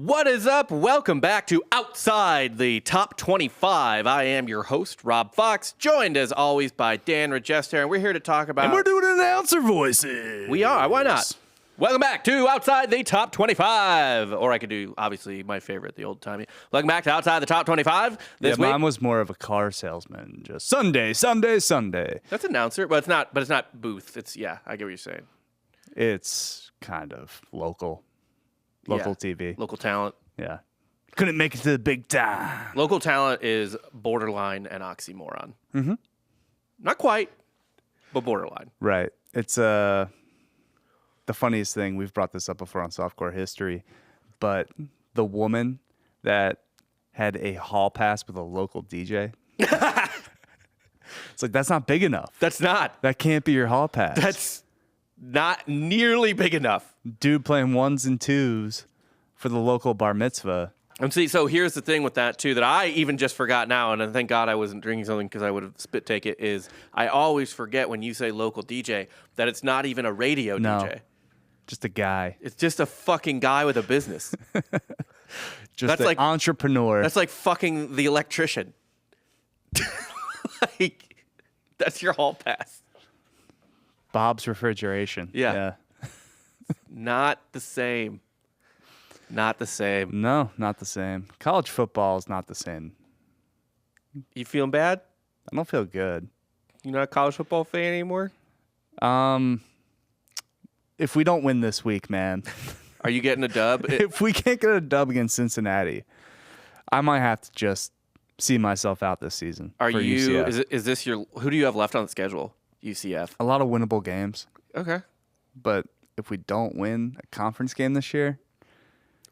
What is up? Welcome back to Outside the Top 25. I am your host, Rob Fox, joined as always by Dan Regester, and we're here to talk about... And we're doing announcer voices. We are. Why not? Welcome back to Outside the Top 25. Or I could do, obviously, my favorite, the old-timey. Welcome back to Outside the Top 25. This week... mine was more of a car salesman. Just Sunday, Sunday, Sunday. That's announcer, but it's not booth. It's, yeah, I get what you're saying. It's kind of local TV. Local talent. Yeah. Couldn't make it to the big time. Local talent is borderline an oxymoron. Mm-hmm. Not quite, but borderline. Right. It's the funniest thing. We've brought this up before on Softcore History, but the woman that had a hall pass with a local DJ. It's like, that's not big enough. That's not. That can't be your hall pass. That's not nearly big enough. Dude playing ones and twos for the local bar mitzvah. And see, so here's the thing with that, too, that I even just forgot now, and thank God I wasn't drinking something because I would have spit take it, is I always forget when you say local DJ that it's not even a radio DJ. Just a guy. It's just a fucking guy with a business. Just that's an like, entrepreneur. That's like fucking the electrician. Like, that's your hall pass. Bob's Refrigeration. Yeah. Not the same. Not the same. No, not the same. College football is not the same. You feeling bad? I don't feel good. You're not a college football fan anymore? If we don't win this week, man. Are you getting a dub? If we can't get a dub against Cincinnati, I might have to just see myself out this season. Are for you? UCF. Is this your? Who do you have left on the schedule? UCF. A lot of winnable games. Okay. But if we don't win a conference game this year,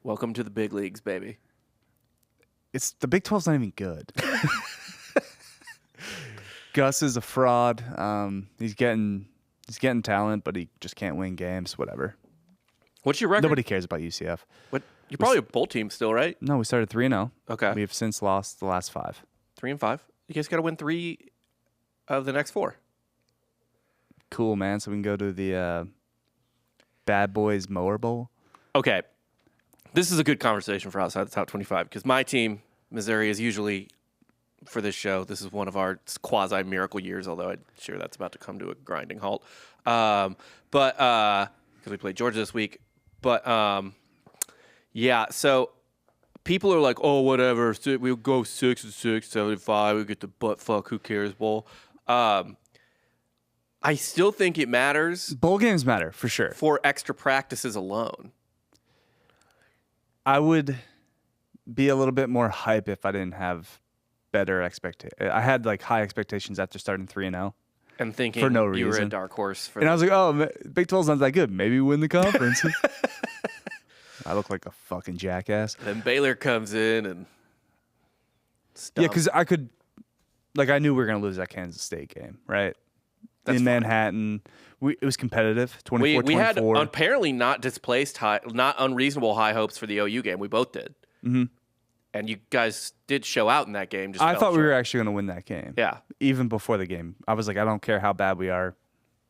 welcome to the big leagues, baby. It's the Big 12's not even good. Gus is a fraud. He's getting talent, but he just can't win games. Whatever. What's your record? Nobody cares about UCF. What? You're probably a bowl team still, right? No, we started 3-0. Okay. We have since lost the last 5. 3-5. You guys got to win 3 of the next 4. Cool, man. So we can go to the Bad Boys Mower Bowl. Okay. This is a good conversation for outside the top 25 because my team, Missouri, is usually, for this show, this is one of our quasi-miracle years, although I'm sure that's about to come to a grinding halt. But because we played Georgia this week. But, yeah, so people are like, oh, whatever. We'll go 6-6, 75. We get the butt fuck, who cares bowl. I still think it matters. Bowl games matter, for sure. For extra practices alone. I would be a little bit more hype if I didn't have better expectations. I had like high expectations after starting 3-0. And thinking for no you reason. were a dark horse. And I was like, oh, Big 12's not that good. Maybe we win the conference. I look like a fucking jackass. Then Baylor comes in and stumps. Yeah, because I knew we were going to lose that Kansas State game, right? That's in fine. Manhattan. It was competitive, 24-24. We had apparently not unreasonable high hopes for the OU game. We both did. Mm-hmm. And you guys did show out in that game. I thought we were actually going to win that game. Yeah. Even before the game. I was like, I don't care how bad we are.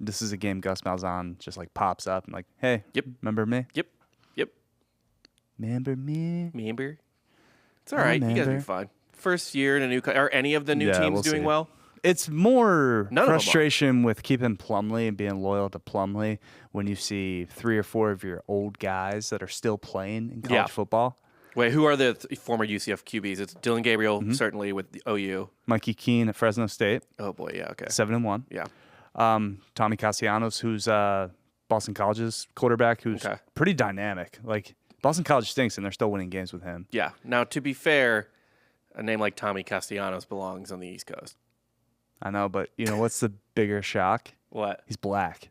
This is a game Gus Malzahn just like pops up and like, hey, yep, remember me? Yep. Remember me? Remember? It's all right. You guys will be fine. First year in a new are any of the new teams doing well? It's more frustration with keeping Plumlee and being loyal to Plumlee when you see 3 or 4 of your old guys that are still playing in college football. Wait, who are the former UCF QBs? It's Dylan Gabriel, certainly with the OU. Mikey Keene at Fresno State. Oh boy, yeah, okay. 7-1. Yeah. Tommy Castellanos, who's Boston College's quarterback, who's pretty dynamic. Like Boston College stinks, and they're still winning games with him. Yeah. Now, to be fair, a name like Tommy Castellanos belongs on the East Coast. I know, but you know what's the bigger shock? What? He's black.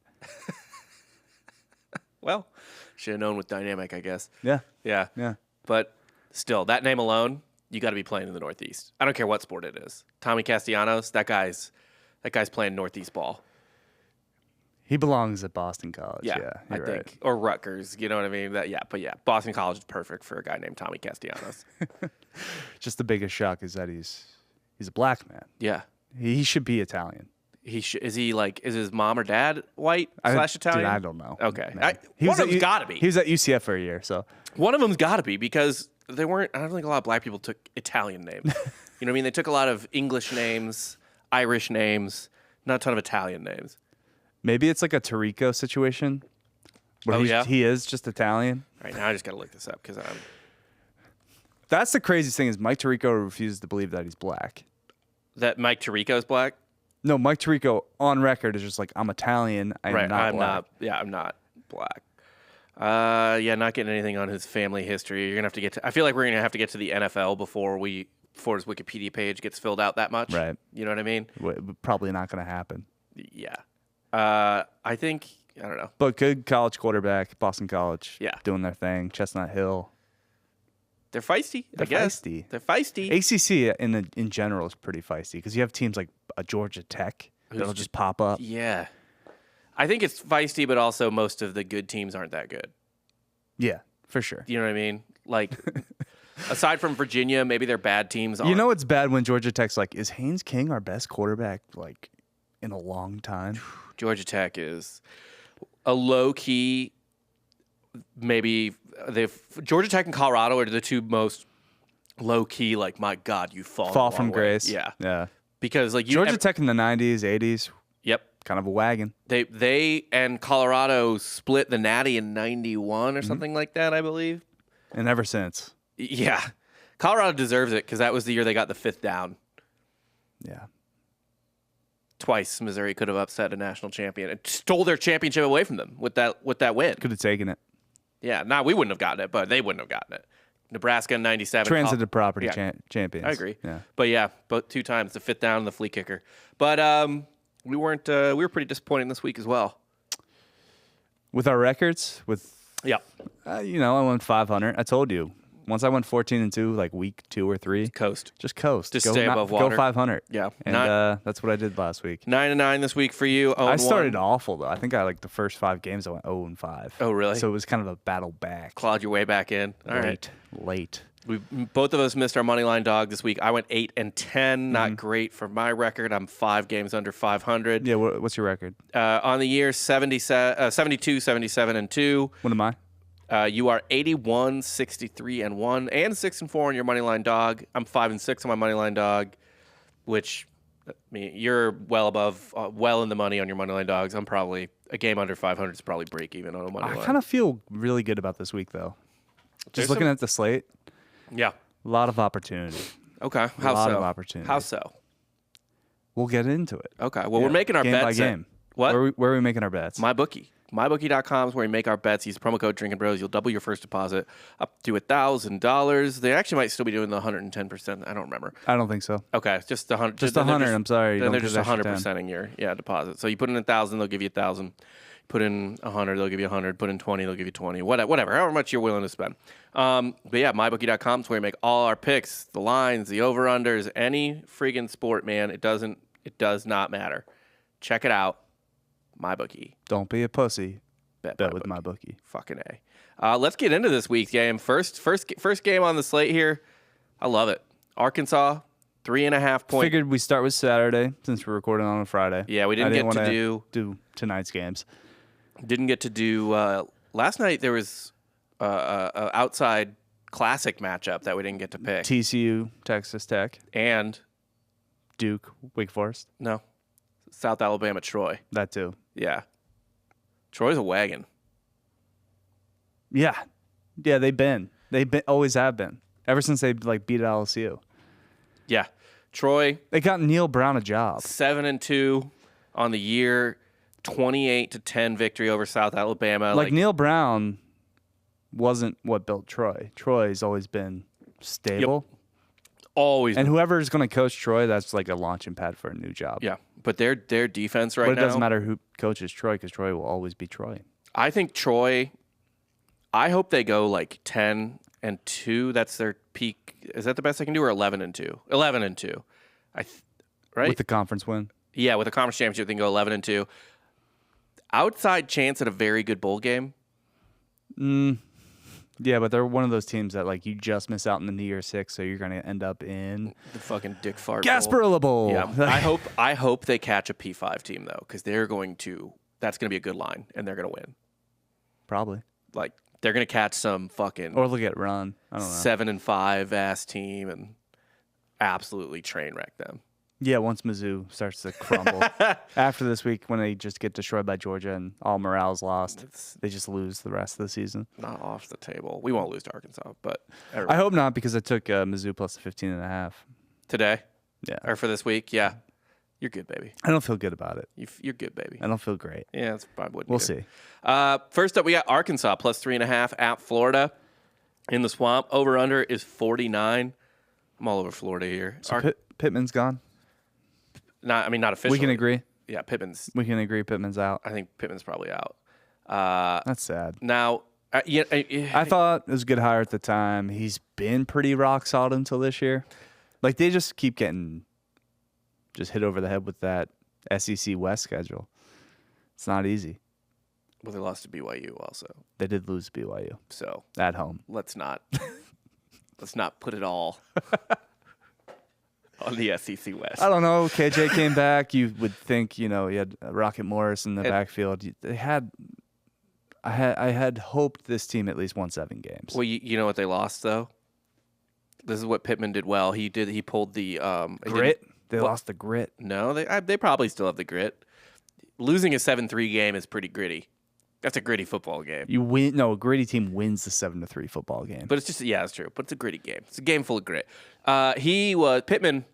Well, should have known with dynamic, I guess. Yeah. Yeah. But still, that name alone, you got to be playing in the Northeast. I don't care what sport it is. Tommy Castellanos, that guy's playing Northeast ball. He belongs at Boston College. Yeah, I think, or Rutgers. You know what I mean? Boston College is perfect for a guy named Tommy Castellanos. Just the biggest shock is that he's a black man. Yeah, he should be Italian. Is his mom or dad white / Italian? Dude, I don't know. Okay. No. One of them's got to be. He was at UCF for a year, so. One of them's got to be because I don't think a lot of black people took Italian names. You know what I mean? They took a lot of English names, Irish names, not a ton of Italian names. Maybe it's like a Tarico situation where he is just Italian. All right, now I just got to look this up because I'm... That's the craziest thing is Mike Tirico refuses to believe that he's black. That Mike Tirico is black? No, Mike Tirico on record is just like, I'm Italian. I'm not black. I'm not black. Not getting anything on his family history. You're gonna have to get to. I feel like we're gonna have to get to the NFL before his Wikipedia page gets filled out that much. Right. You know what I mean? Probably not gonna happen. Yeah. I think I don't know. But good college quarterback, Boston College. Yeah. Doing their thing. Chestnut Hill. They're feisty. I guess. They're feisty. ACC in general is pretty feisty because you have teams like a Georgia Tech that'll just pop up. Yeah. I think it's feisty, but also most of the good teams aren't that good. Yeah, for sure. You know what I mean? Like, aside from Virginia, maybe their bad teams aren't. You know it's bad when Georgia Tech's like, is Haynes King our best quarterback like in a long time? Georgia Tech is a low-key, maybe Georgia Tech and Colorado are the two most low-key, like, my God, you fall from grace. Yeah. Yeah. Because, like, Georgia Tech in the 90s, 80s. Yep. Kind of a wagon. They and Colorado split the Natty in 91 or something like that, I believe. And ever since. Yeah. Colorado deserves it because that was the year they got the 5th down. Yeah. Twice Missouri could have upset a national champion and stole their championship away from them with that win. Could have taken it. Yeah. We wouldn't have gotten it, but they wouldn't have gotten it. Nebraska in 97. Transitive property champions. I agree. Yeah. But yeah, both 2 times, the 5th down and the flea kicker. But we were pretty disappointing this week as well. With our records, yeah. I went 500. I told you. Once I went 14-2, like week 2 or 3. Coast. Just coast. Just stay above water. Go 500. Yeah. And that's what I did last week. 9-9 this week for you. I started awful, though. I think the first 5 games I went 0-5. Oh, really? So it was kind of a battle back. Clawed your way back in. All right. Late. Both of us missed our money line dog this week. I went 8-10. Not great for my record. I'm 5 games under 500. Yeah. What's your record? On the year, 72, 77, and 2. What am I? You are 81, 63, and 1, and 6-4 on your money line dog. I'm 5-6 on my money line dog, which you're well above, well in the money on your money line dogs. I'm probably a game under 500 is probably break even on a money line. I kind of feel really good about this week though. Just looking at the slate. Yeah. A lot of opportunity. Okay. A lot of opportunity. How so? We'll get into it. Okay. Well, we're making our game bets. By game. What? Where are we making our bets? MyBookie. MyBookie.com is where you make our bets. Use promo code Drinking Bros. You'll double your first deposit up to $1,000. They actually might still be doing the 110%. I don't remember. I don't think so. Okay, just 100. Just 100. I'm sorry. Then they're just 100%ing your deposit. So you put in 1,000, they'll give you 1,000. Put in 100, they'll give you 100. Put in 20, they'll give you 20. Whatever, however much you're willing to spend. But yeah, MyBookie.com is where you make all our picks, the lines, the over-unders, any friggin' sport, man. It does not matter. Check it out. MyBookie. Don't be a pussy. Bet with MyBookie. Fucking A. Let's get into this week's game. First game on the slate here. I love it. Arkansas, 3.5 point. Figured we start with Saturday since we're recording on a Friday. Yeah, we didn't get to do tonight's games. Didn't get to do last night. There was a outside classic matchup that we didn't get to pick. TCU, Texas Tech, and Duke, Wake Forest. No, South Alabama, Troy. That too. Yeah, Troy's a wagon. Yeah, they've always have been ever since they beat LSU. Yeah, Troy. They got Neil Brown a job. 7-2 on the year. 28-10 victory over South Alabama. Like Neil Brown wasn't what built Troy. Troy's always been stable. Yep. Always. And whoever is going to coach Troy, that's like a launching pad for a new job. Yeah, but their defense right now. But it doesn't matter who coaches Troy because Troy will always be Troy. I think Troy. I hope they go 10-2. That's their peak. Is that the best they can do, or 11-2? 11-2. Right with the conference win. Yeah, with the conference championship, they can go 11-2. Outside chance at a very good bowl game. Yeah, but they're one of those teams that like you just miss out in the New Year's Six, so you're gonna end up in The fucking Dick Fart Gasparilla Bowl. Yeah, I hope they catch a P5 team though, because they're going to. That's going to be a good line, and they're going to win. Probably. Like they're going to catch some fucking Or they'll get run. I don't know. 7-5 ass team and absolutely train wreck them. Yeah, once Mizzou starts to crumble. After this week, when they just get destroyed by Georgia and all morale's lost, they just lose the rest of the season. Not off the table. We won't lose to Arkansas, but I hope not, because I took Mizzou plus the 15.5. Today? Yeah. Or for this week? Yeah. You're good, baby. I don't feel good about it. You're good, baby. I don't feel great. Yeah, that's probably what we'll see. First up, we got Arkansas plus 3.5 at Florida in the Swamp. Over under is 49. I'm all over Florida here. So Pittman's gone. Not officially. We can agree. Yeah, Pittman's. We can agree Pittman's out. I think Pittman's probably out. That's sad. Now, I thought it was a good hire at the time. He's been pretty rock solid until this year. Like they just keep getting just hit over the head with that SEC West schedule. It's not easy. Well, they lost to BYU also. They did lose to BYU. So at home. Let's not put it all on the SEC West. I don't know. KJ came back. You would think, you had Rocket Morris in the backfield. I had hoped this team at least won 7 games. Well, you know what they lost though? This is what Pittman did well. He pulled the grit. They lost the grit. No, they probably still have the grit. Losing a 7-3 game is pretty gritty. That's a gritty football game. You win. No, a gritty team wins the 7-3 football game. But it's just it's true. But it's a gritty game. It's a game full of grit. Pittman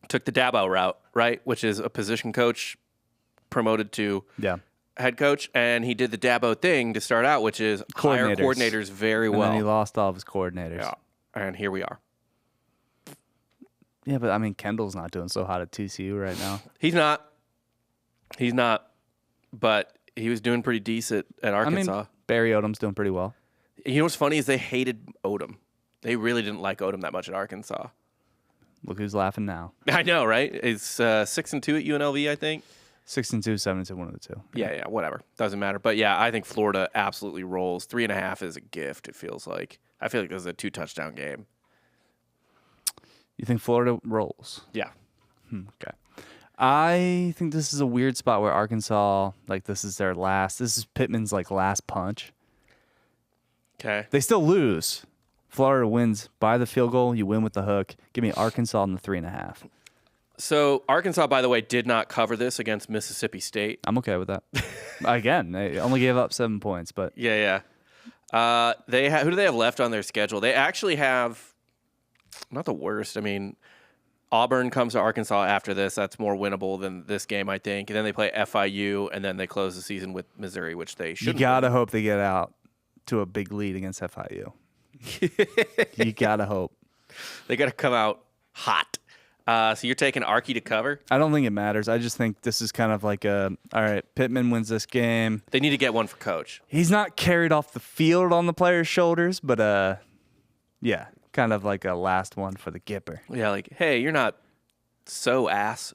took the Dabo route, right, which is a position coach promoted to head coach, and he did the Dabo thing to start out, which is hire coordinators very well. And then he lost all of his coordinators. Yeah, and here we are. Yeah, but I mean, Kendall's not doing so hot at TCU right now. He's not. But he was doing pretty decent at Arkansas. I mean, Barry Odom's doing pretty well. You know what's funny is they hated Odom. They really didn't like Odom that much at Arkansas. Look who's laughing now. I know, right? It's 6-2 at UNLV, I think. 6-2, 7-2, one of the two. Yeah, whatever. Doesn't matter. But yeah, I think Florida absolutely rolls. 3.5 is a gift, it feels like. I feel like this is a 2-touchdown game. You think Florida rolls? Yeah. Okay. I think this is a weird spot where Arkansas, this is Pittman's, last punch. Okay. They still lose. Florida wins by the field goal. You win with the hook. Give me Arkansas in the 3.5. So Arkansas, by the way, did not cover this against Mississippi State. I'm okay with that. Again, they only gave up 7 points, but yeah. Who do they have left on their schedule? They actually have not the worst. I mean, Auburn comes to Arkansas after this. That's more winnable than this game, I think. And then they play FIU, and then they close the season with Missouri, which they should. You gotta hope they get out to a big lead against FIU. You gotta hope they gotta come out hot. So you're taking Arky to cover? I don't think it matters. I just think this is kind of like all right, Pittman wins this game. They need to get one for coach. He's not carried off the field on the player's shoulders, but yeah, kind of like a last one for the Gipper. Yeah, like, hey, you're not so ass.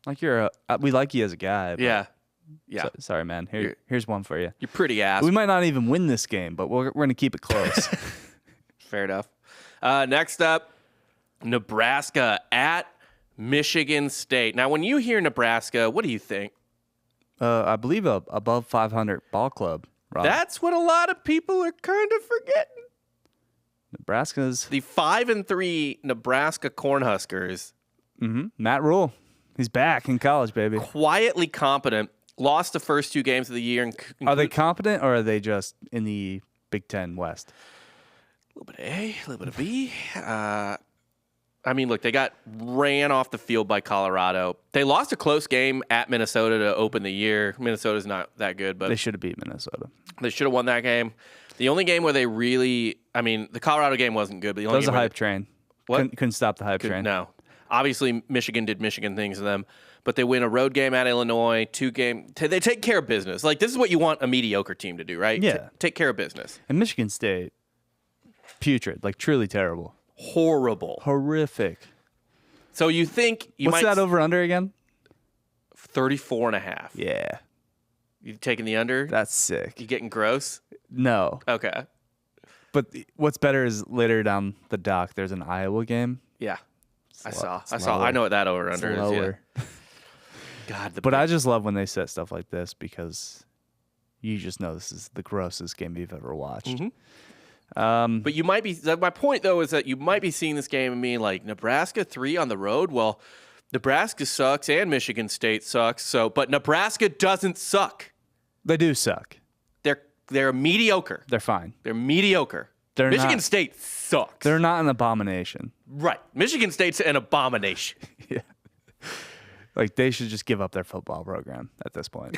Like we like you as a guy. But yeah. Sorry, man. Here's one for you. You're pretty ass. We might not even win this game, but we're going to keep it close. Fair enough. Next up, Nebraska at Michigan State. Now, when you hear Nebraska, what do you think? I believe a above 500 ball club. Rob. That's what a lot of people are kind of forgetting. Nebraska's the 5-3 Nebraska Cornhuskers. Mm-hmm. Matt Rule, he's back in college, baby. Quietly competent. Lost the first 2 games of the year. Are they competent, or are they just in the Big Ten-West? A little bit of A, a little bit of B. I mean, look, they got ran off the field by Colorado. They lost a close game at Minnesota to open the year. Minnesota's not that good, but they should have beat Minnesota. They should have won that game. The only game where they really, the Colorado game wasn't good, but the only that was game a hype train. What? Couldn't stop the hype train. No. Obviously, Michigan did Michigan things to them, but they win a road game at Illinois, 2 game. They take care of business. Like, this is what you want a mediocre team to do, right? Yeah. Take care of business. And Michigan State, putrid, truly terrible. Horrible. Horrific. So you think you What's might... that over under again? 34.5. Yeah. You taking the under? That's sick. You getting gross? No. Okay. But what's better is later down the dock, there's an Iowa game. Yeah. I saw. lower. I know what that over-under is. Lower. Yeah. God, But I just love when they set stuff like this because you just know this is the grossest game you've ever watched. Mm-hmm. But you might be. My point though is that you might be seeing this game and being like Nebraska 3 on the road. Well, Nebraska sucks and Michigan State sucks. But Nebraska doesn't suck. They do suck. They're mediocre. They're fine. They're mediocre. Michigan State sucks. They're not an abomination. Right. Michigan State's an abomination. Yeah. Like, they should just give up their football program at this point.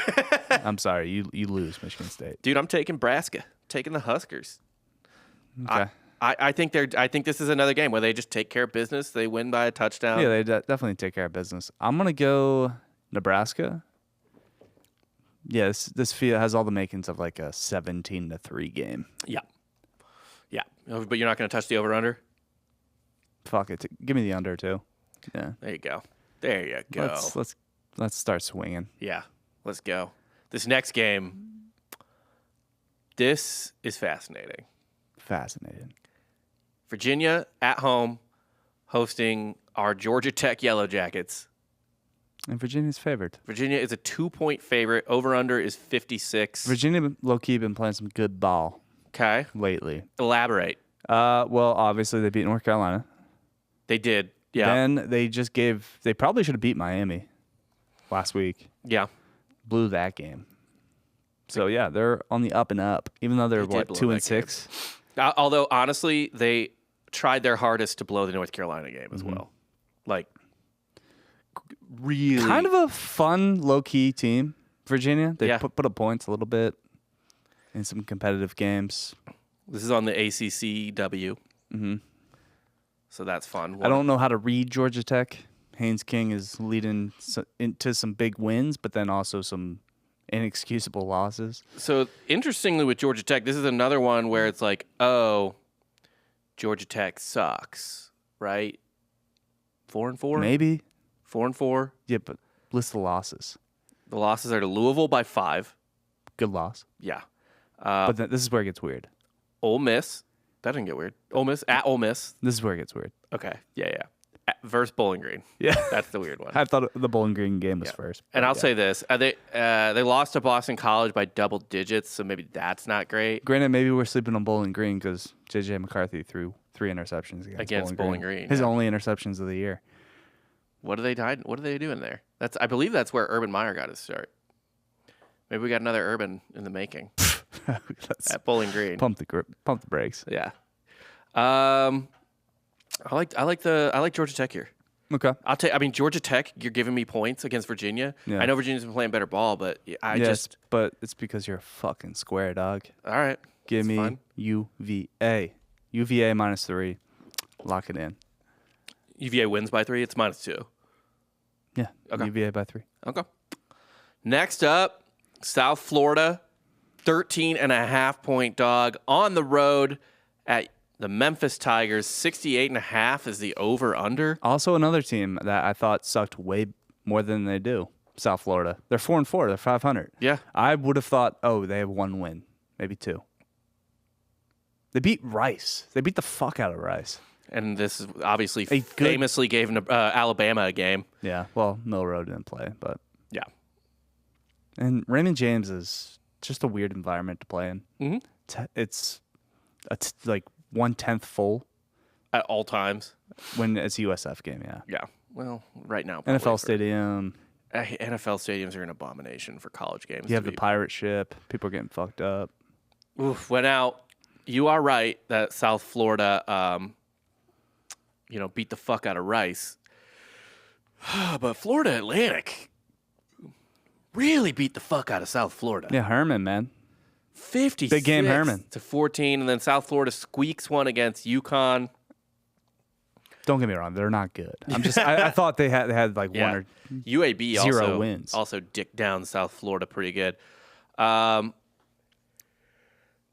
I'm sorry. You lose, Michigan State. Dude, I'm taking Nebraska. Taking the Huskers. Okay. I think this is another game where they just take care of business. They win by a touchdown. Yeah, they definitely take care of business. I'm going to go Nebraska. Yeah, this field has all the makings of like a 17-3 game. Yeah. Yeah. But you're not going to touch the over-under? Fuck it. Give me the under, too. Yeah. There you go. There you go. Let's start swinging. Yeah. Let's go. This next game, this is fascinating. Fascinating. Virginia at home hosting our Georgia Tech Yellow Jackets. And Virginia's favored. Virginia is a 2-point favorite. Over-under is 56. Virginia, low-key, been playing some good ball. Okay. Lately. Elaborate. Well, obviously, they beat North Carolina. They did. Yeah. Then they probably should have beat Miami last week. Yeah. Blew that game. So, yeah, they're on the up and up, even though they're, 2-6? Although, honestly, they tried their hardest to blow the North Carolina game as well. Like, really. Kind of a fun, low-key team, Virginia. They put up points a little bit in some competitive games. This is on the ACCW. Mm-hmm. So that's fun. I don't know how to read Georgia Tech. Haynes King is leading into some big wins, but then also some inexcusable losses. So, interestingly with Georgia Tech, this is another one where it's like, oh, Georgia Tech sucks, right? 4-4? Maybe. 4-4? Yeah, but list the losses. The losses are to Louisville by 5. Good loss. Yeah. But this is where it gets weird. Ole Miss. That didn't get weird. Ole Miss at Ole Miss. This is where it gets weird. Okay. Yeah. Versus Bowling Green. Yeah. That's the weird one. I thought the Bowling Green game was first. And I'll say this. They lost to Boston College by double digits, so maybe that's not great. Granted, maybe we're sleeping on Bowling Green because J.J. McCarthy threw 3 interceptions against Bowling Green. His only interceptions of the year. What are they doing there? I believe that's where Urban Meyer got his start. Maybe we got another Urban in the making at Bowling Green. Pump the brakes. Yeah. I like Georgia Tech here. Okay. Georgia Tech, you're giving me points against Virginia. Yeah. I know Virginia's been playing better ball, but but it's because you're a fucking square, dog. All right. Give me fine. UVA. UVA -3. Lock it in. UVA wins by 3. It's -2. Yeah. Okay. UVA by 3. Okay. Next up, South Florida, 13.5-point dog on the road at the Memphis Tigers. 68.5 is the over/under. Also, another team that I thought sucked way more than they do. South Florida. They're 4-4. They're 500. Yeah. I would have thought, they have 1 win, maybe 2. They beat Rice. They beat the fuck out of Rice. And this is obviously famously gave Alabama a game. Yeah. Well, Milroe didn't play, but yeah. And Raymond James is just a weird environment to play in. Mm-hmm. It's like 1/10 full at all times when it's a USF game. Yeah. Yeah. Well, right now NFL stadium. NFL stadiums are an abomination for college games. You have the pirate ship. People are getting fucked up. Oof. Went out. You are right that South Florida, beat the fuck out of Rice. But Florida Atlantic really beat the fuck out of South Florida. Yeah, Herman, man. 56 big game Herman to 14, and then South Florida squeaks one against UConn. Don't get me wrong, they're not good. I thought they had like one or UAB 0 wins. Also dicked down South Florida pretty good.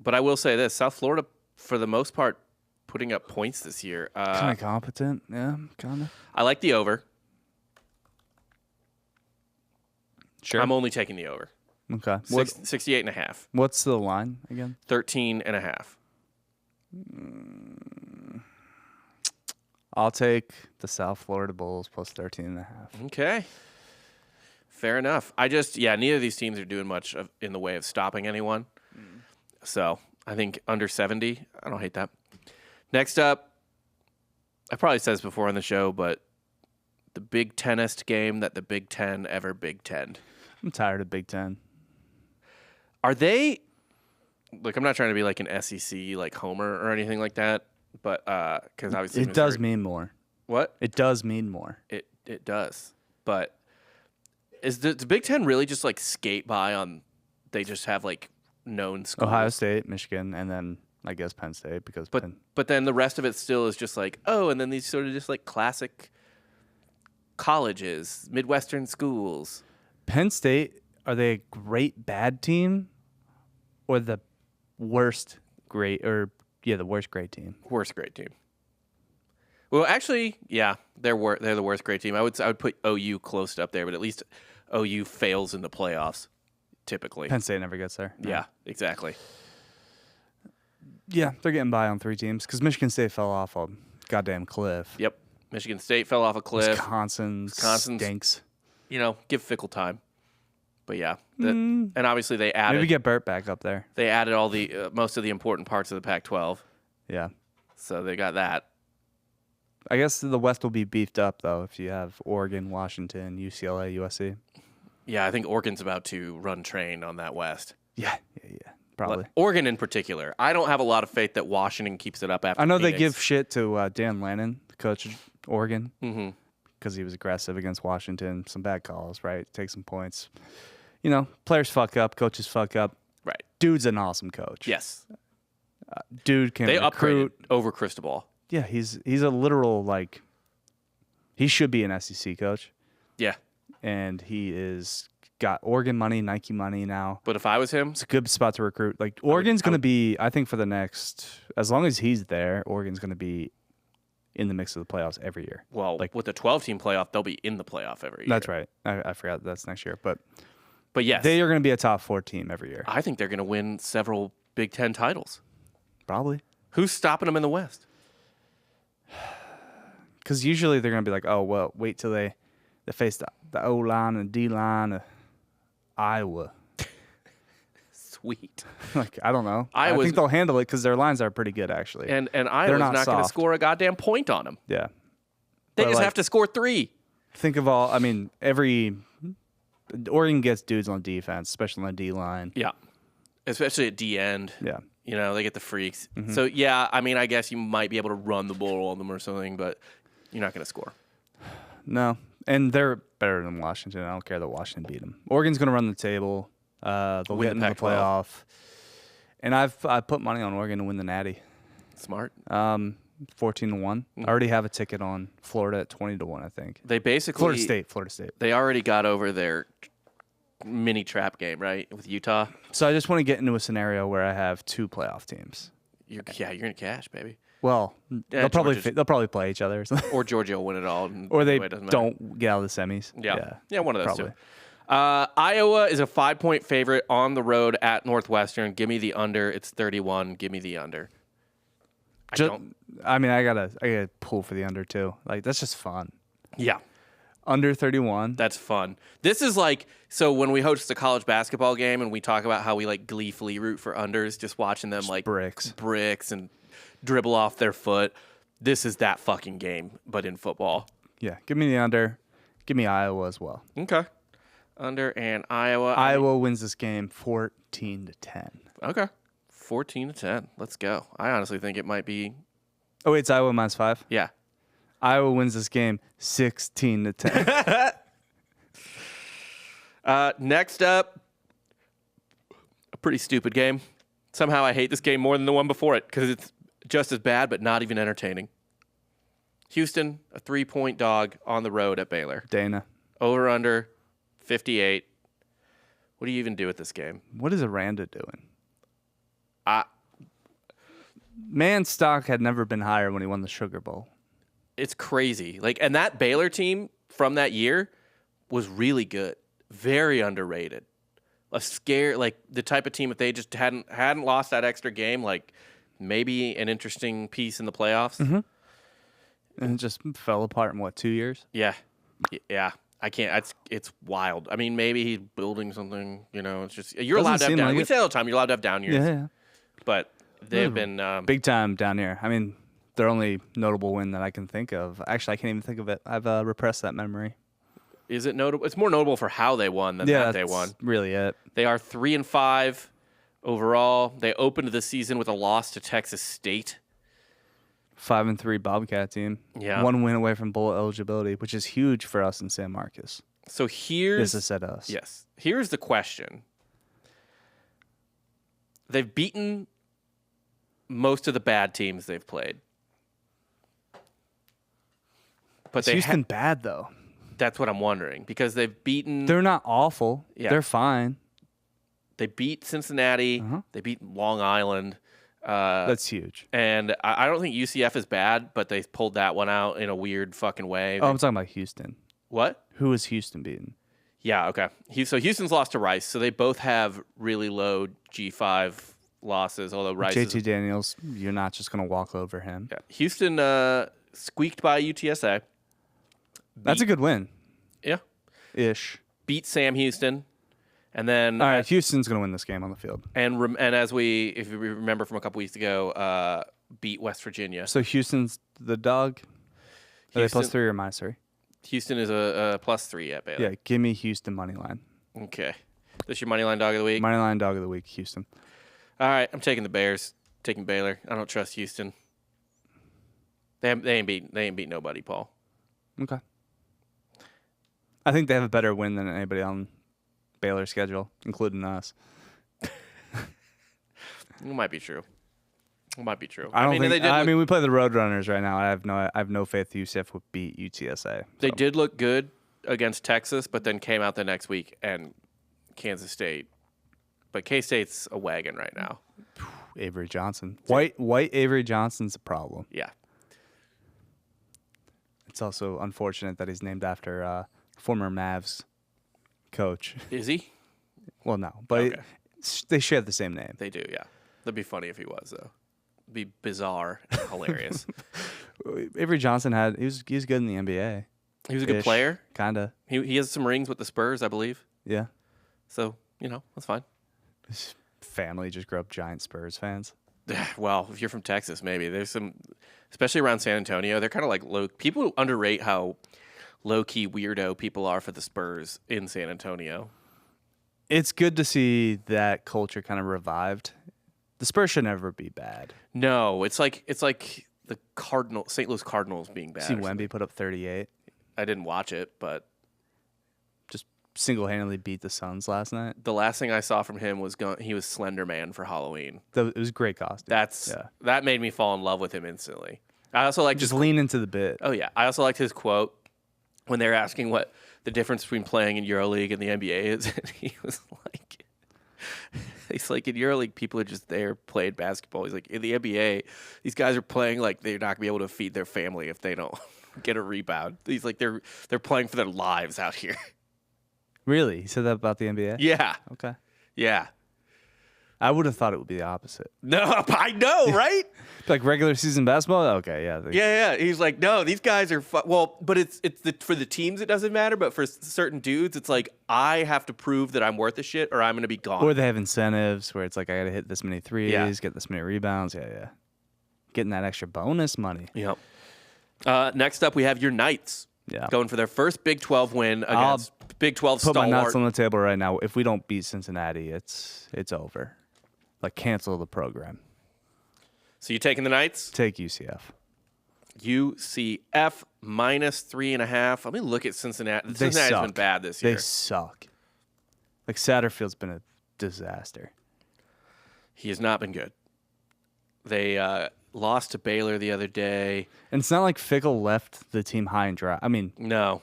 But I will say this: South Florida, for the most part, putting up points this year. Kind of competent, yeah, kind of. I like the over. Sure. I'm only taking the over. Okay. 68.5. What's the line again? 13.5. I'll take the South Florida Bulls plus 13.5. Okay. Fair enough. Neither of these teams are doing much in the way of stopping anyone. So I think under 70, I don't hate that. Next up, I probably said this before on the show, but the Big Ten-iest game that the Big Ten ever Big Ten. I'm tired of Big Ten. Are they? Look, I'm not trying to be like an SEC like homer or anything like that, but because obviously it does mean more. What? It does mean more. It does, but is the Big Ten really just like skate by on? They just have like known schools. Ohio State, Michigan, and then I guess Penn State because. But then the rest of it still is just like and then these sort of just like classic colleges, Midwestern schools. Penn State, are they a great bad team, or the worst great the worst great team? Worst great team. Well, actually, yeah, they're the worst great team. I would put OU close up there, but at least OU fails in the playoffs typically. Penn State never gets there. Yeah, exactly. Yeah, they're getting by on 3 teams because Michigan State fell off a goddamn cliff. Yep, Michigan State fell off a cliff. Wisconsin stinks. Give Fickle time. But yeah, and obviously they added. Maybe get Burt back up there. They added all the most of the important parts of the Pac-12. Yeah, so they got that. I guess the West will be beefed up though if you have Oregon, Washington, UCLA, USC. Yeah, I think Oregon's about to run train on that West. Yeah, probably. Oregon in particular. I don't have a lot of faith that Washington keeps it up after. I know Phoenix. they give shit to Dan Lannon, the coach of Oregon, Mm-hmm. because he was aggressive against Washington. Some bad calls, right? Take some points. Players fuck up, coaches fuck up. Right. Dude's an awesome coach. Yes. Dude can They recruit. upgraded over Cristobal. Yeah, he's a literal he should be an SEC coach. Yeah. And he is got Oregon money, Nike money now. But if I was him, It's a good spot to recruit. Oregon's going to be, I think for the next, as long as he's there, Oregon's going to be in the mix of the playoffs every year. well, with the 12-team playoff, they'll be in the playoff every year. That's right. I forgot that's next year. But yes, they are going to be a top 4 team every year. I think they're going to win several Big Ten titles. Probably. Who's stopping them in the West? Because usually they're going to be like, oh, well, wait till they face the O-line and D-line of Iowa. Sweet. I don't know. I think they'll handle it because their lines are pretty good, actually. And Iowa's not going to soft. score a goddamn point on them. Yeah. They But, just have to score 3. Think of Oregon gets dudes on defense, especially on the D-line. Yeah. Especially at D end. Yeah. They get the freaks. Mm-hmm. So, yeah, I guess you might be able to run the ball on them or something, but you're not going to score. No. And they're better than Washington. I don't care that Washington beat them. Oregon's going to run the table. They'll Win get into the the Pac-12. playoff. And I put money on Oregon to win the Natty. Smart. 14-1. I already have a ticket on Florida at 20-1, I think. They basically Florida State. They already got over their mini trap game, right, with Utah. So I just want to get into a scenario where I have 2 playoff teams. You're gonna cash, baby. Well, Yeah, they'll probably play each other, or something. Or Georgia will win it all, and or they anyway, it doesn't matter. don't get out of the semis. Yeah, one of those probably. two. Iowa is a 5-point favorite on the road at Northwestern. Give me the under. It's 31. Give me the under. I gotta pull for the under too. That's just fun. Yeah. Under 31. That's fun. This is so when we host a college basketball game and we talk about how we gleefully root for unders, just watching them bricks and dribble off their foot. This is that fucking game, but in football. Yeah, give me the under. Give me Iowa as well. Okay. Under and Iowa. Iowa wins this game 14-10. Okay. 14-10. Let's go. I honestly think it might be. Oh, wait, it's Iowa -5? Yeah. Iowa wins this game 16-10. Next up, a pretty stupid game. Somehow I hate this game more than the one before it because it's just as bad but not even entertaining. Houston, a 3-point dog on the road at Baylor. Dana. Over under 58. What do you even do with this game? What is Aranda doing? Man's stock had never been higher when he won the Sugar Bowl. It's crazy. And that Baylor team from that year was really good. Very underrated. The type of team if they just hadn't lost that extra game, maybe an interesting piece in the playoffs. Mm-hmm. And it just fell apart in, 2 years? Yeah. Yeah. I can't. It's wild. I mean, maybe he's building something. It's just you're allowed to have down. We say all the time you're allowed to have down years. Yeah. But they've been big time down here. I mean, their only notable win that I can think of. Actually, I can't even think of it. I've repressed that memory. Is it notable? It's more notable for how they won than that they won. Really it. They are 3-5 overall. They opened the season with a loss to Texas State. 5-3 Bobcat team. Yeah. 1 win away from bowl eligibility, which is huge for us in San Marcos. So here's This is us. Yes. Here's the question. They've beaten most of the bad teams they've played. But Is Houston bad though? That's what I'm wondering because they've beaten. They're not awful. Yeah. They're fine. They beat Cincinnati. Uh-huh. They beat Long Island. That's huge. And I don't think UCF is bad, but they pulled that one out in a weird fucking way. Oh, I'm talking about Houston. What? Who was Houston beating? Yeah, okay. So Houston's lost to Rice, so they both have really low G5 losses, although Rice JT Daniels, you're not just going to walk over him. Yeah. Houston squeaked by UTSA. That's a good win. Yeah. Ish. Beat Sam Houston. And then all right, Houston's going to win this game on the field. And as if you remember from a couple weeks ago, beat West Virginia. So Houston's the dog? Are they +3 or -3? Houston is a +3 at Baylor. Yeah, give me Houston money line. Okay. This your money line dog of the week? Money line dog of the week, Houston. All right, I'm taking the Bears. Taking Baylor. I don't trust Houston. They ain't beat nobody, Paul. Okay. I think they have a better win than anybody on Baylor's schedule, including us. It might be true. I mean, we play the Roadrunners right now. I have no faith UCF would beat UTSA. They did look good against Texas, but then came out the next week and Kansas State. But K-State's a wagon right now. Avery Johnson. White Avery Johnson's a problem. Yeah. It's also unfortunate that he's named after former Mavs coach. Is he? Well, no, but Okay. They share the same name. They do, yeah. That'd be funny if he was, though. It'd be bizarre and hilarious. Avery Johnson he was good in the NBA. He was a good player. Kinda. He has some rings with the Spurs, I believe. Yeah. So, that's fine. His family just grew up giant Spurs fans. Well, if you're from Texas, maybe. There's some, especially around San Antonio, they're kind of like people underrate how low-key weirdo people are for the Spurs in San Antonio. It's good to see that culture kind of revived. The Spurs should never be bad. No, it's like the St. Louis Cardinals being bad. See Wemby put up 38. I didn't watch it, but just single-handedly beat the Suns last night. The last thing I saw from him was he was Slender Man for Halloween. It was a great costume. That made me fall in love with him instantly. I also like just lean into the bit. Oh yeah, I also liked his quote when they were asking what the difference between playing in EuroLeague and the NBA is. And he was like, he's like, in EuroLeague, people are just there playing basketball. He's like, in the NBA, these guys are playing like they're not gonna be able to feed their family if they don't get a rebound. He's like, they're playing for their lives out here. Really? He said that about the NBA? Yeah. Okay. Yeah. I would have thought it would be the opposite. No, I know, right? Like regular season basketball? Okay, yeah. Yeah. He's like, no, these guys are but it's for the teams it doesn't matter, but for certain dudes, it's like I have to prove that I'm worth a shit or I'm going to be gone. Or they have incentives where it's like I got to hit this many threes, get this many rebounds. Yeah. Getting that extra bonus money. Yep. Next up, we have your Knights. Yeah. Going for their first Big 12 win against Big 12 put stalwart. my nuts on the table right now. If we don't beat Cincinnati, it's over. Like, cancel the program. So you taking the Knights? Take UCF. UCF -3.5. Let me look at Cincinnati. Cincinnati's been bad this year. They suck. Like, Satterfield's been a disaster. He has not been good. They lost to Baylor the other day. And it's not like Fickle left the team high and dry. I mean, no.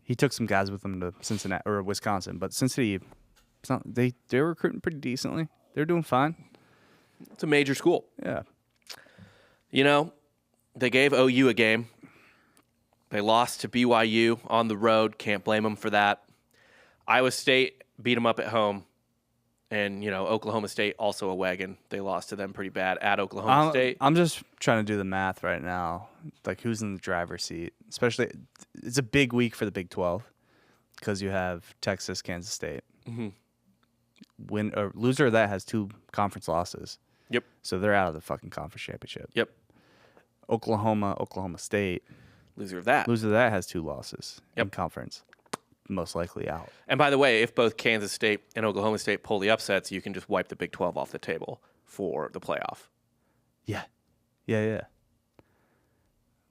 He took some guys with him to Cincinnati or Wisconsin, but Cincinnati, they're recruiting pretty decently. They're doing fine. It's a major school. Yeah. They gave OU a game. They lost to BYU on the road. Can't blame them for that. Iowa State beat them up at home. And, Oklahoma State, also a wagon. They lost to them pretty bad at Oklahoma State. I'm just trying to do the math right now. Like, who's in the driver's seat? Especially, it's a big week for the Big 12 because you have Texas, Kansas State. Mm-hmm. Loser of that has 2 conference losses. Yep. So they're out of the fucking conference championship. Yep. Oklahoma State. Loser of that has 2 losses in conference. Most likely out. And by the way, if both Kansas State and Oklahoma State pull the upsets, you can just wipe the Big 12 off the table for the playoff. Yeah.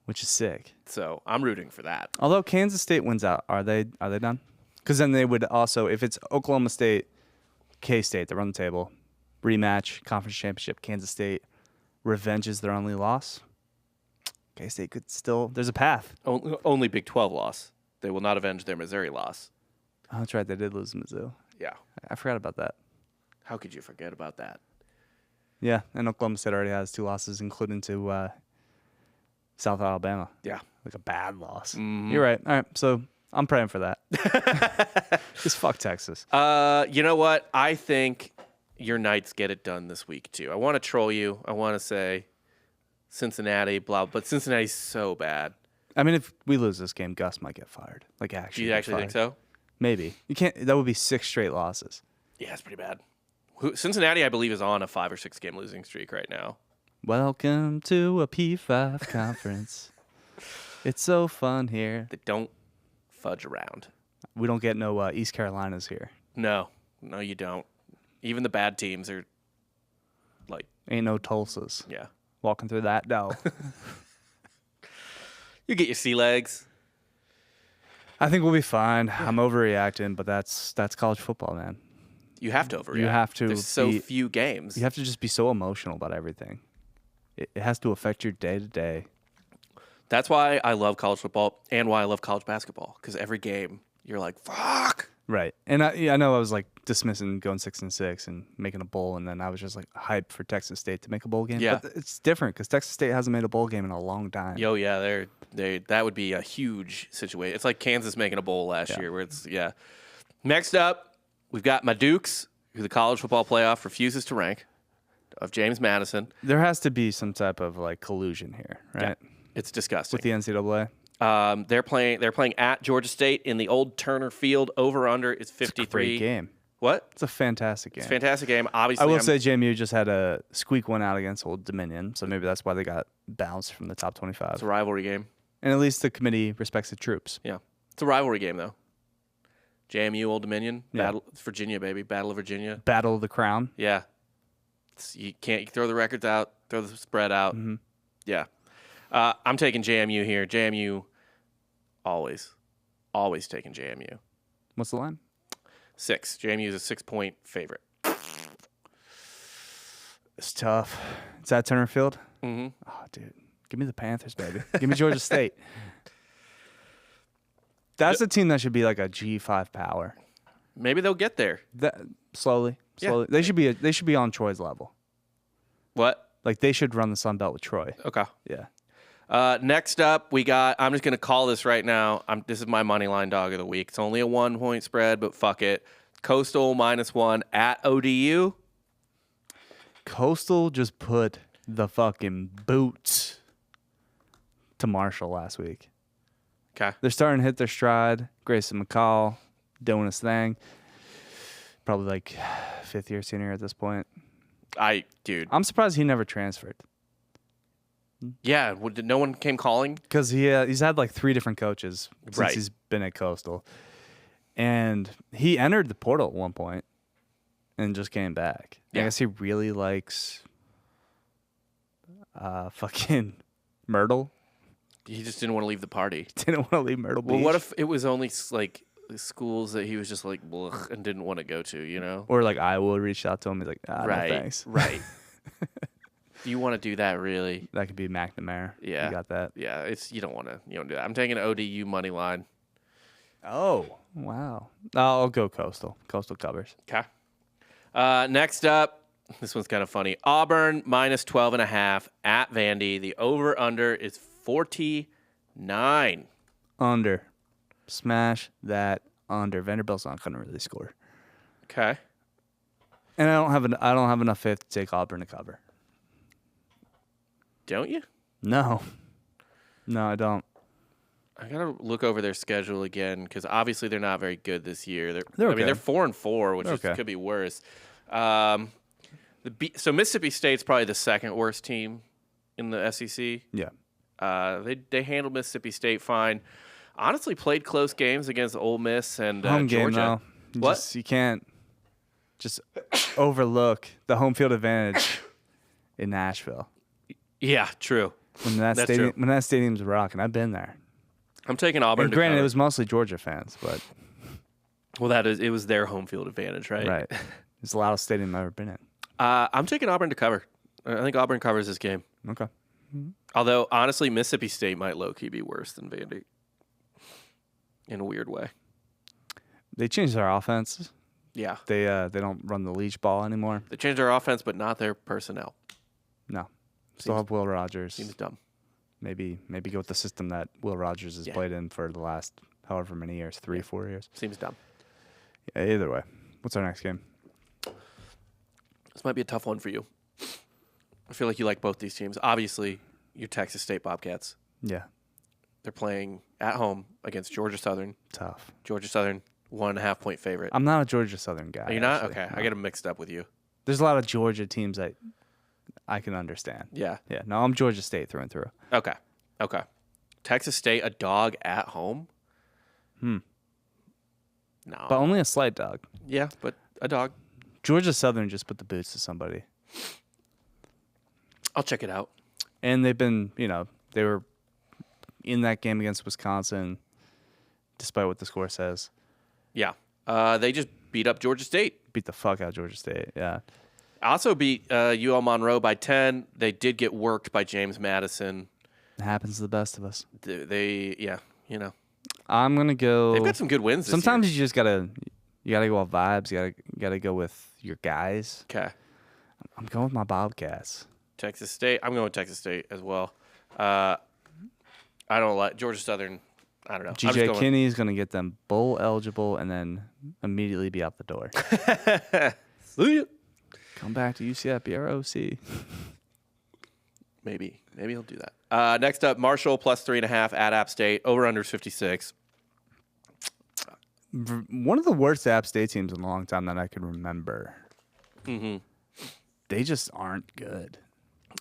Which is sick. So I'm rooting for that. Although Kansas State wins out, are they done? Because then they would also, if it's Oklahoma State, K-State, they're on the table. Rematch, conference championship, Kansas State revenges their only loss. K-State could still, there's a path. Only Big 12 loss. They will not avenge their Missouri loss. Oh, that's right. They did lose Mizzou. Yeah. I forgot about that. How could you forget about that? Yeah, and Oklahoma State already has 2 losses, including to South Alabama. Yeah. Like a bad loss. Mm-hmm. You're right. All right, so I'm praying for that. Just fuck Texas. You know what? I think your Knights get it done this week, too. I want to troll you. I want to say Cincinnati, but Cincinnati's so bad. I mean, if we lose this game, Gus might get fired. Like, actually. Do you actually think so? Maybe. You can't. That would be 6 straight losses. Yeah, it's pretty bad. Cincinnati, I believe, is on a 5 or 6 game losing streak right now. Welcome to a P5 conference. It's so fun here. They don't fudge around. We don't get no East Carolinas here. No, you don't. Even the bad teams are like... Ain't no Tulsas. Yeah. Walking through that dough. You get your sea legs. I think we'll be fine. I'm overreacting, but that's college football, man. You have to overreact. You have to. There's so few games. You have to just be so emotional about everything. It has to affect your day to day. That's why I love college football and why I love college basketball. Because every game, you're like, fuck. Right. And I know I was like dismissing going 6-6 and making a bowl, and then I was just like hyped for Texas State to make a bowl game. Yeah. But it's different because Texas State hasn't made a bowl game in a long time. Yo, yeah, that would be a huge situation. It's like Kansas making a bowl last year where it's, Next up, we've got my Dukes, who the college football playoff refuses to rank, of James Madison. There has to be some type of like collusion here, right? Yeah. It's disgusting. With the NCAA? They're playing at Georgia State in the old Turner Field. Over/under is 53. It's a great game. What? It's a fantastic game. It's a fantastic game. Obviously, I will say JMU just had a squeak one out against Old Dominion, so maybe that's why they got bounced from the top 25. It's a rivalry game. And at least the committee respects the troops. Yeah. It's a rivalry game, though. JMU, Old Dominion, Yeah. Virginia, baby. Battle of Virginia. Battle of the Crown. Yeah. You throw the records out, throw the spread out. Mm-hmm. Yeah. I'm taking JMU here. JMU, always taking JMU. What's the line? 6. JMU is a 6-point favorite. It's tough. It's at Turner Field? Mm-hmm. Oh, dude. Give me the Panthers, baby. Give me Georgia State. That's a team that should be like a G5 power. Maybe they'll get there. Slowly. Yeah. They should be on Troy's level. What? Like they should run the Sun Belt with Troy. Okay. Yeah. Next up, we got. I'm just gonna call this right now. This is my money line dog of the week. It's only a 1-point spread, but fuck it. Coastal -1 at ODU. Coastal just put the fucking boots to Marshall last week. Okay. They're starting to hit their stride. Grayson McCall doing his thing. Probably like 5th year senior at this point. Dude. I'm surprised he never transferred. Yeah. No one came calling? Because he's had like 3 different coaches since he's been at Coastal. And he entered the portal at one point and just came back. Yeah. I guess he really likes fucking Myrtle. He just didn't want to leave the party. Didn't want to leave Myrtle Beach. Well, what if it was only like schools that he was just like blech, and didn't want to go to, you know? Or like Iowa reached out to him. He's like, no thanks. Right. Do you want to do that really? That could be McNamara. Yeah. You got that. Yeah, you don't do that. I'm taking ODU money line. Oh, wow. I'll go Coastal. Coastal covers. Okay. Next up, this one's kind of funny. Auburn -12.5 at Vandy. The over/under is 49. Under. Smash that under. Vanderbilt's not going to really score. Okay. And I don't have enough faith to take Auburn to cover. Don't you? No, I don't. I gotta look over their schedule again because obviously they're not very good this year. They're I mean, okay. they're 4-4, which Okay. could be worse. So Mississippi State's probably the second worst team in the SEC. Yeah. They handled Mississippi State fine. Honestly, played close games against Ole Miss and Home game, Georgia. though. You can't just overlook the home field advantage in Nashville. Yeah, true. When that stadium's rocking, I've been there. I'm taking Auburn. And granted, it was mostly Georgia fans, but it was their home field advantage, right? right, it's the loudest stadium I've ever been in. I'm taking Auburn to cover. I think Auburn covers this game. Okay. Although honestly, Mississippi State might low key be worse than Vandy in a weird way. They changed their offense. Yeah, They don't run the leash ball anymore. they changed their offense, but not their personnel. No. Still have Will Rogers. Seems dumb. Maybe go with the system that Will Rogers has played in for the last however many years, 4 years. Seems dumb. Yeah, either way. What's our next game? This might be a tough one for you. I feel like you like both these teams. Obviously, your Texas State Bobcats. Yeah. They're playing at home against Georgia Southern. Tough. Georgia Southern, 1.5-point favorite. I'm not a Georgia Southern guy. Are you not? actually. Okay, No. I get them mixed up with you. There's a lot of Georgia teams that I can understand. Yeah. Yeah. No, I'm Georgia State through and through. Okay. Texas State, a dog at home? No. But only a slight dog. Yeah, but a dog. Georgia Southern just put the boots to somebody. I'll check it out. And they've been, they were in that game against Wisconsin, despite what the score says. Yeah. They just beat up Georgia State. Beat the fuck out of Georgia State, yeah. Also beat UL Monroe by 10. They did get worked by James Madison. It happens to the best of us. I'm going to go. They've got some good wins this Sometimes year. you just got to go off vibes. You got to go with your guys. Okay. I'm going with my Bobcats. Texas State. I'm going with Texas State as well. I don't like Georgia Southern. I don't know. GJ Kinney is going to get them bowl eligible and then immediately be out the door. Come back to UCF, BROC. Maybe he'll do that. Next up, Marshall plus 3.5 at App State. Over under 56. One of the worst App State teams in a long time that I can remember. Mm-hmm. They just aren't good.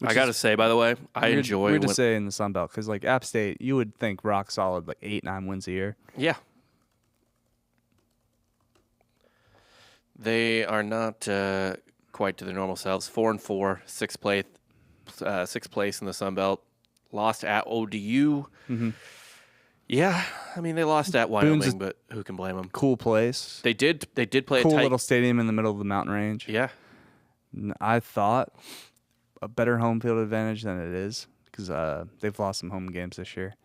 I got to say, by the way, I enjoy. Weird to say in the Sun Belt because like App State, you would think rock solid, like 8-9 wins a year. Yeah. They are not quite to their normal selves. 4-4, sixth place in the Sun Belt. Lost at ODU. Mm-hmm. Yeah, I mean they lost at Wyoming, Boone's but who can blame them? Cool place. They did play Cool a tight little stadium in the middle of the mountain range. Yeah. I thought a better home field advantage than it is because they've lost some home games this year.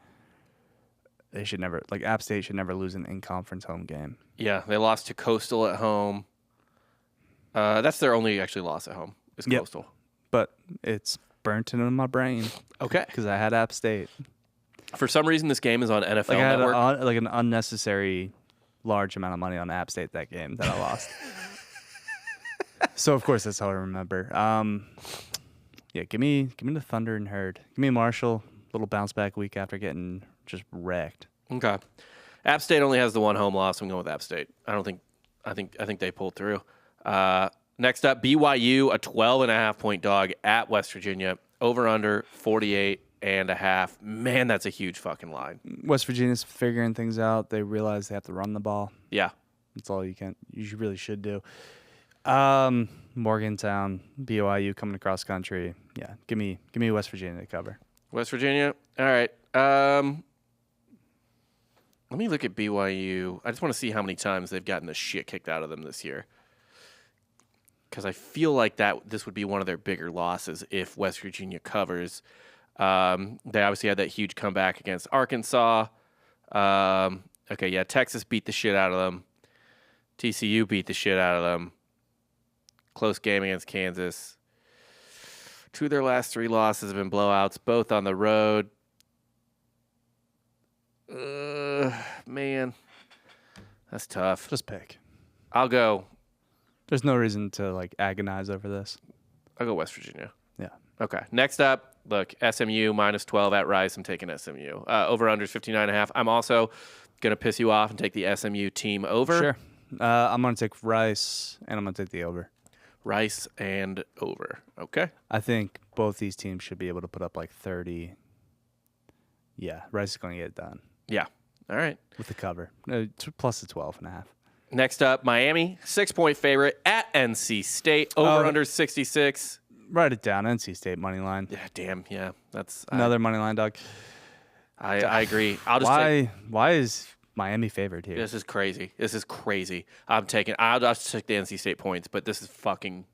They should never, App State should never lose an in-conference home game. Yeah, they lost to Coastal at home. That's their only actually loss at home is Coastal. But it's burnt into my brain. Okay. Because I had App State. For some reason, this game is on NFL I had Network. an unnecessary large amount of money on App State that game that I lost. So of course that's how I remember. Yeah, give me the Thunder and Herd. Give me Marshall. Little bounce back week after getting just wrecked. Okay. App State only has the one home loss. I'm going with App State. I think they pulled through. Next up, BYU, a 12.5-point dog at West Virginia. Over under 48.5. Man, that's a huge fucking line. West Virginia's figuring things out. They realize they have to run the ball. Yeah. That's all you really should do. Morgantown, BYU coming across country. Yeah, give me West Virginia to cover. West Virginia. All right. Let me look at BYU. I just want to see how many times they've gotten the shit kicked out of them this year. Because I feel like this would be one of their bigger losses if West Virginia covers. They obviously had that huge comeback against Arkansas. Texas beat the shit out of them. TCU beat the shit out of them. Close game against Kansas. 2 of their last 3 losses have been blowouts, both on the road. Man, that's tough. Just pick. I'll go There's no reason to like agonize over this. I'll go West Virginia. Yeah. Okay. Next up, look, SMU minus 12 at Rice. I'm taking SMU. Over under 59.5. I'm also going to piss you off and take the SMU team over. Sure. I'm going to take Rice, and I'm going to take the over. Rice and over. Okay. I think both these teams should be able to put up like 30. Yeah, Rice is going to get it done. Yeah. All right. With the cover. Plus the 12.5. Next up, Miami, 6-point favorite at NC State. Over under 66. Write it down. NC State money line. Yeah, damn. Yeah. That's another money line, dog. I agree. I'll just why is Miami favored here? This is crazy. I'll just take the NC State points, but this is fucking.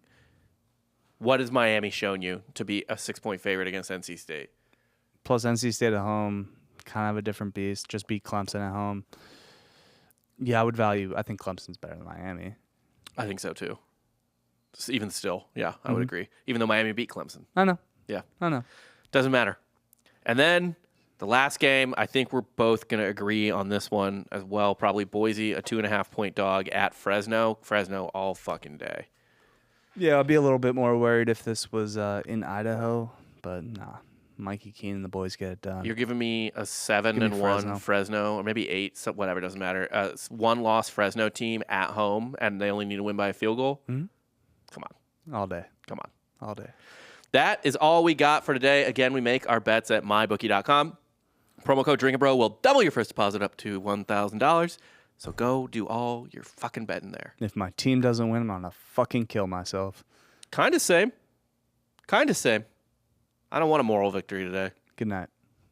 What has Miami shown you to be a 6-point favorite against NC State? Plus NC State at home, kind of a different beast. Just beat Clemson at home. Yeah, I think Clemson's better than Miami. I think so too. Even still, yeah, I would agree. Even though Miami beat Clemson. I know. Yeah. I know. Doesn't matter. And then the last game, I think we're both going to agree on this one as well. Probably Boise, a 2.5-point dog at Fresno. Fresno all fucking day. Yeah, I'll be a little bit more worried if this was in Idaho, but nah. Mikey Keene and the boys get it done. You're giving me a 7-1 Fresno, or maybe 8, so whatever, doesn't matter. One-loss Fresno team at home, and they only need to win by a field goal? Mm-hmm. Come on. All day. Come on. All day. That is all we got for today. Again, we make our bets at mybookie.com. Promo code DrinkABro will double your first deposit up to $1,000. So go do all your fucking betting there. If my team doesn't win, I'm going to fucking kill myself. Kind of same. I don't want a moral victory today. Good night.